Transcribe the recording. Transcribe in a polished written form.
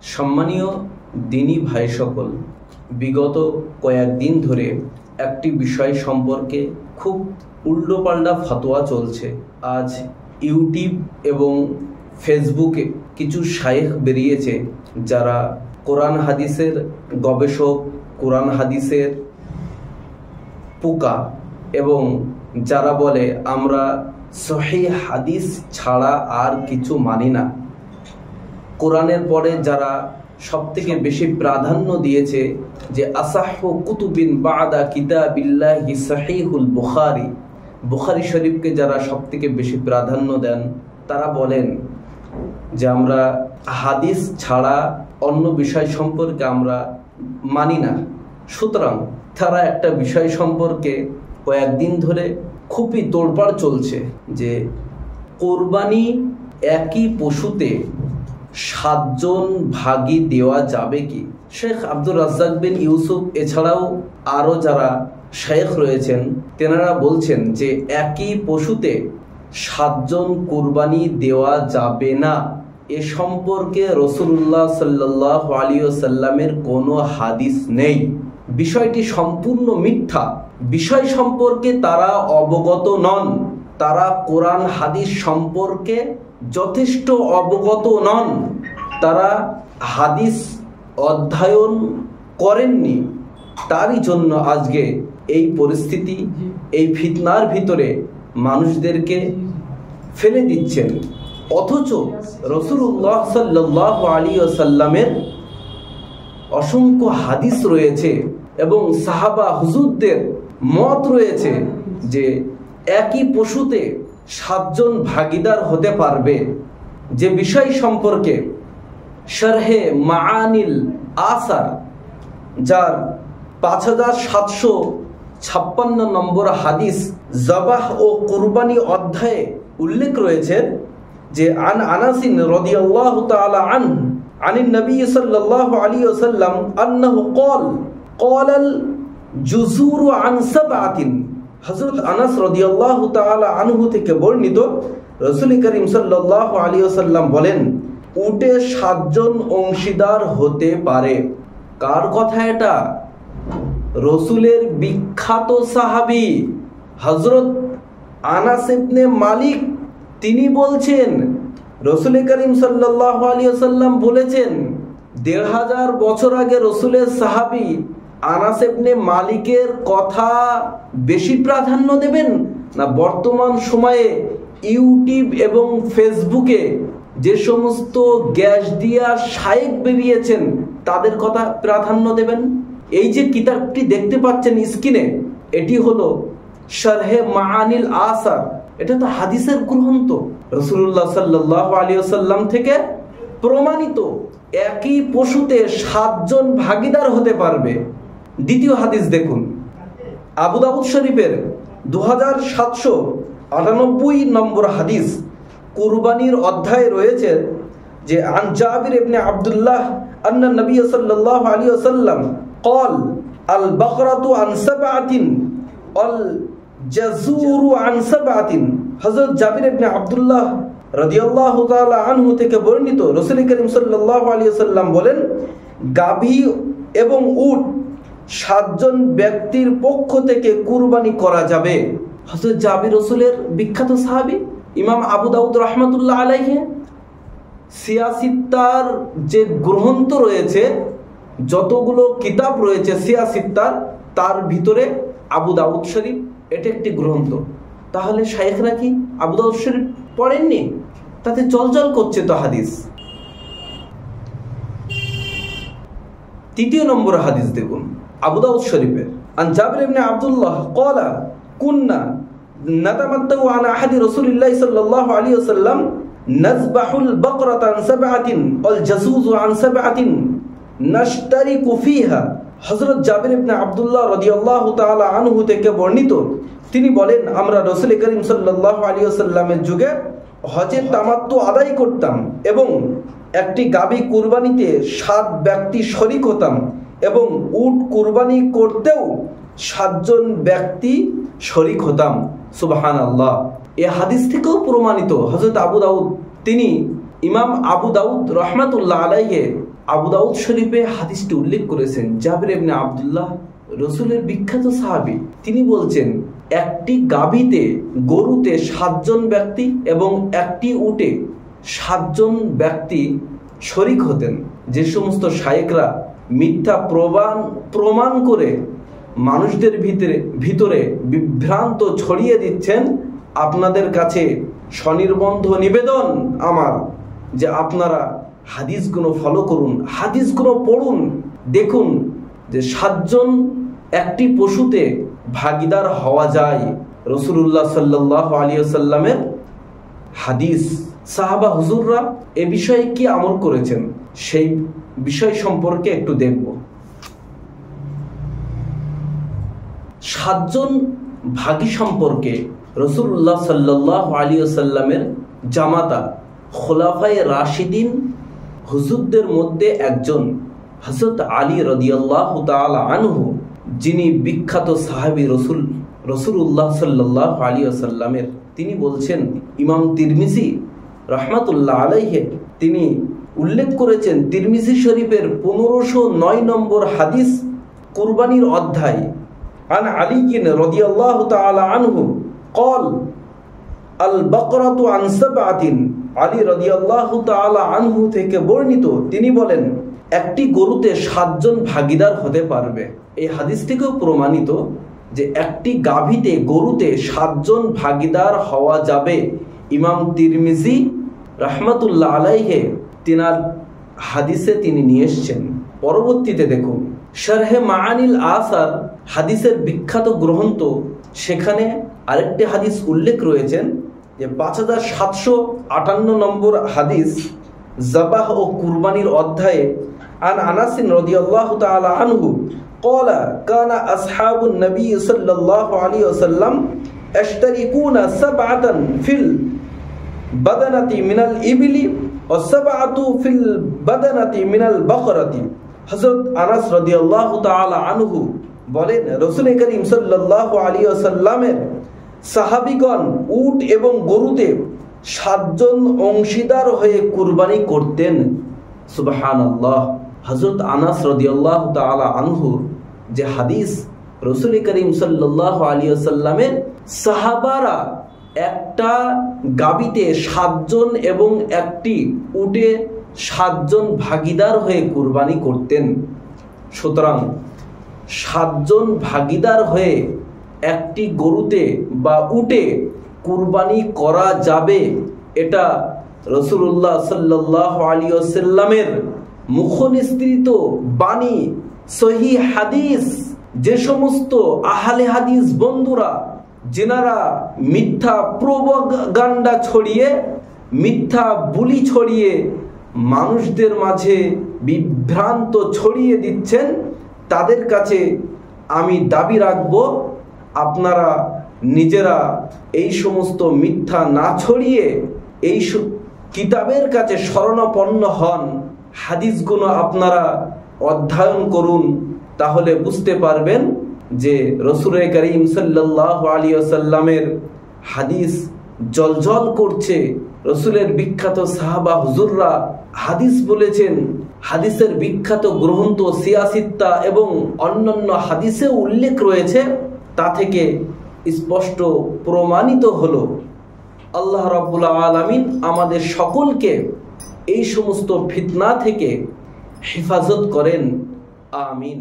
সম্মানীয় দিনী ভাই সকল, বিগত কয়েকদিন ধরে একটি বিষয় সম্পর্কে খুব উল্টোপাল্টা ফতোয়া চলছে। আজ ইউটিউব এবং ফেসবুকে কিছু শায়েখ বেরিয়েছে যারা কোরআন হাদিসের গবেষক, কোরআন হাদিসের পোকা, এবং যারা বলে আমরা সহিহ হাদিস ছাড়া আর কিছু মানি না। কোরআনের পরে যারা সবথেকে বেশি প্রাধান্য দিয়েছে যে আসাহু কুতুবিন বাদা কিতাবিল্লাহি সহিহুল বুখারী, বুখারী শরীফকে যারা সবথেকে বেশি প্রাধান্য দেন, তারা বলেন যে আমরা হাদিস ছাড়া অন্য বিষয় সম্পর্কে আমরা মানি না। সুতরাং তারা একটা বিষয় সম্পর্কে কয়েকদিন ধরে খুবই তোড়পাড় চলছে যে কোরবানি একই পশুতে 7 জন ভাগী দেওয়া যাবে কি। শেখ আব্দুর রাজ্জাক বিন ইউসুফ এছাড়াও আরও যারা শেখ রয়েছেন তেনারা বলছেন যে একই পশুতে 7 জন কোরবানি দেওয়া যাবে না। এ সম্পর্কে রাসূলুল্লাহ সাল্লাল্লাহু আলাইহি ওয়াসাল্লামের কোনো হাদিস নেই। বিষয়টি সম্পূর্ণ মিথ্যা। বিষয় সম্পর্কে তারা অবগত নন, তারা কোরআন হাদিস সম্পর্কে যথেষ্ট অবগত নন, তারা হাদিস অধ্যয়ন করেননি। তারই জন্য আজকে এই পরিস্থিতি, এই ফিতনার ভিতরে মানুষদেরকে ফেলে দিচ্ছেন। অথচ রাসূলুল্লাহ সাল্লাল্লাহু আলাইহি ওয়াসাল্লামের অসংখ্য হাদিস রয়েছে এবং সাহাবা হুজুরদের মত রয়েছে যে একই পশুতে 7 জন ভাগীদার হতে পারবে। যে বিষয় সম্পর্কে শরহে মাআনিল আসার, যার 5756 নম্বর হাদিস জবাহ ও কুরবানি অধ্যায়ে উল্লেখ রয়েছে যে আন আনাসিন রাদিয়াল্লাহু তাআলা আনহু আনিন নবী সাল্লাল্লাহু আলাইহি ওয়াসাল্লাম আন্নাহু ক্বালাল জুজুরু আন সাবআতিন। হযরত আনাস রাদিয়াল্লাহু তাআলা আনহু থেকে বর্ণিত, রাসূল করিম সাল্লাল্লাহু আলাইহি ওয়াসাল্লাম বলেন উটে 7 জন অংশীদার হতে পারে। কার কথা এটা? রাসূলের বিখ্যাত সাহাবী হযরত আনাস ইবনে মালিক, তিনি বলছেন রাসূল করিম সাল্লাল্লাহু আলাইহি ওয়াসাল্লাম বলেছেন 1500 বছর আগে রাসূলের সাহাবী আনাস ইবনে মালিকের কথা বেশি প্রাধান্য দেবেন না বর্তমান সময়ে ইউটিউব এবং ফেসবুকে যে সমস্ত গ্যাস দিয়া শায়েখ বেরিয়েছেন তাদের কথা প্রাধান্য দেবেন? এই যে কিতাবটি দেখতে পাচ্ছেন স্ক্রিনে, এটি হলো শরহে মাআনিল আসার। এটা তো হাদিসের গ্রন্থ, রাসূলুল্লাহ সাল্লাল্লাহু আলাইহি ওয়াসাল্লাম থেকে প্রমাণিত একই পশুতে 7 জন ভাগীদার হতে পারবে। দ্বিতীয় হাদিস দেখুন, আবু দাউদ শরীফের 2798 নম্বর হাদিস কুরবানির অধ্যায়ে রয়েছে যে আন জাবির ইবনে আব্দুল্লাহ আন্না নবী সাল্লাল্লাহু আলাইহি ওয়াসাল্লাম قال البقرة عن 7 والجزور عن 7। হযরত জাবির ইবনে আব্দুল্লাহ রাদিয়াল্লাহু তাআলা আনহু থেকে বর্ণিত, রাসূল করিম সাল্লাল্লাহু আলাইহি ওয়াসাল্লাম বলেন গাভী এবং উট 7 জন ব্যক্তির পক্ষ থেকে কুরবানি করা যাবে। হযরত জাবির রাসূলের বিখ্যাত সাহাবী। ইমাম আবু দাউদ রাহমাতুল্লাহ আলাইহি সিয়াসিত্তার যে গ্রন্থ রয়েছে, যতগুলো কিতাব রয়েছে সিয়াসিত্তার, তার ভিতরে আবু দাউদ শরীফ এটা একটি গ্রন্থ। তাহলে শায়েখরা কি আবু দাউদ শরীফ পড়েননি? তাতে চলচল করছে তো হাদিস। তৃতীয় নম্বর হাদিস দেখুন, আবু দাউদ শরীফের আন জাবির ইবনে আব্দুল্লাহ ক্বালা কুন্না নাতামাত্তাউ আন আহাদি রাসূলিল্লাহ সাল্লাল্লাহু আলাইহি ওয়াসাল্লাম নাযবাহুল বাকরাতা আন 7 ওয়াল জাসুজু আন 7 নাশতারিকু ফিহা। হযরত জাবির ইবনে আব্দুল্লাহ রাদিয়াল্লাহু তাআলা আনহু থেকে বর্ণিত, তিনি বলেন আমরা রাসূল করিম সাল্লাল্লাহু আলাইহি ওয়াসাল্লামের যুগে হজের তামাত্তু আদায় করতাম এবং একটি গাভী কুরবানিতে 7 ব্যক্তি শরীক হতাম এবং উট কুরবানি করতেও 7 জন ব্যক্তি শরীক হতাম। সুবহানাল্লাহ। এই হাদিস থেকেও প্রমাণিত হযরত আবু দাউদ তিনি ইমাম আবু দাউদ রহমাতুল্লাহ আলাইহি আবু দাউদ শরীফে হাদিসটি উল্লেখ করেছেন। জাবির ইবনে আব্দুল্লাহ, রসুলের বিখ্যাত সাহাবী, তিনি বলছেন, একটি গাভীতে, গরুতে 7 জন ব্যক্তি এবং একটি উটে 7 জন ব্যক্তি শরিক হতেন। যে সমস্ত শায়েখরা মিথ্যা প্রমাণ করে মানুষদের ভিতরে বিভ্রান্ত ছড়িয়ে দিচ্ছেন, আপনাদের কাছে স্বনির্বন্ধ নিবেদন আমার যে আপনারা হাদিসগুলো ফলো করুন, হাদিসগুলো পড়ুন। দেখুন যে 7 জন একটি পশুতে ভাগীদার হওয়া যায়। রাসূলুল্লাহ সাল্লাল্লাহু আলাইহি ওয়াসাল্লামের হাদিস। সাহাবা হুজুররা এ বিষয়ে কি আমল করেছেন সেই বিষয় সম্পর্কে একটু দেখব। 7 জন ভাগী সম্পর্কে রাসূলুল্লাহ সাল্লাল্লাহু আলাইহি ওয়াসাল্লামের জামাতা খোলাফায়ে রাশিদিন হুজুরদের মধ্যে একজন হযরত আলী রাদিয়াল্লাহু তাআলা আনহু, যিনি বিখ্যাত সাহাবী রাসূলুল্লাহ সাল্লাল্লাহু আলাইহি ওয়াসাল্লামের, তিনি বলছেন, ইমাম তিরমিজি রহমাতুল্লাহ আলাইহি তিনি উল্লেখ করেছেন তিরমিজি শরীফের 1509 নম্বর হাদিস, কুরবানির অধ্যায়। আন আলী রাদিয়াল্লাহু তাআলা আনহু قال البقرة عن 7। আলী রাদিয়াল্লাহু তাআলা আনহু থেকে বর্ণিত, তিনি বলেন, একটি গরুতে 7 জন ভাগীদার হতে পারবে। এই হাদিস থেকেও প্রমাণিত যে একটি গাভীতে, গরুতে 7 জন ভাগীদার হওয়া যাবে। ইমাম তিরমিজি রহমাতুল্লাহ আলাইহি তিনার হাদিসে তিনি নিয়ে এসেছেন। পরবর্তীতে দেখুন শারহে মাআনিল আসার হাদিসের বিখ্যাত গ্রন্থ, সেখানে আরেকটি হাদিস উল্লেখ রয়েছেন যে 5758 নম্বর হাদিস, জবাহ ও কুরবানির অধ্যায়ে। আন আনাস রাদিয়াল্লাহু তাআলা আনহু قال كان أصحاب النبي صلى الله عليه وسلم يشتركون 7 في البدنة من الإبل و7 في البدنة من البقرة। হযরত আনাস রাদিয়াল্লাহু তাআলা আনহু বলেন, রাসূল করিম সাল্লাল্লাহু আলাইহি ওয়াসাল্লামের সাহাবীগণ উট এবং গরুতে 7 জন অংশীদার হয়ে কুরবানি করতেন। সুবহানাল্লাহ। হযরত আনাস রাদিয়াল্লাহু তাআলা আনহু যে হাদিস, রাসূল করিম সাল্লাল্লাহু আলাইহি ওয়াসাল্লামের সাহাবারা একটা গাভীতে 7 জন এবং একটি উটে 7 জন ভাগীদার হয়ে কুরবানি করতেন। সুতরাং 7 জন ভাগীদার হয়ে একটি গরুতে বা উটে কুরবানি করা যাবে, এটা রাসূলুল্লাহ সাল্লাল্লাহু আলাইহি ওয়াসাল্লামের মুখনিসৃত বাণী, সহিহ হাদিস। যে সমস্ত আহলে হাদিস বন্ধুরা, যেনারা মিথ্যা প্রোপাগান্ডা ছড়িয়ে, মিথ্যা বুলি ছড়িয়ে মানুষদের মাঝে বিভ্রান্ত ছড়িয়ে দিচ্ছেন, তাদের কাছে আমি দাবি রাখব, আপনারা নিজেরা এই সমস্ত মিথ্যা না ছড়িয়ে এই কিতাবের কাছে শরণাপন্ন হন, হাদিসগুলো আপনারা অধ্যয়ন করুন। তাহলে বুঝতে পারবেন যে রাসূল করিম সাল্লাল্লাহু আলাইহি ওয়াসাল্লামের হাদিস জলজল করছে। রাসূলের বিখ্যাত সাহাবা হুজুররা হাদিস বলেছেন। হাদিসের বিখ্যাত গ্রন্থ সিয়াসিত্তা এবং অন্যান্য হাদিসে উল্লেখ রয়েছে। তা থেকে স্পষ্ট প্রমাণিত হলো। আল্লাহ রাব্বুল আলামিন আমাদের সকলকে এই সমস্ত ফিতনা থেকে হেফাজত করেন। আমিন।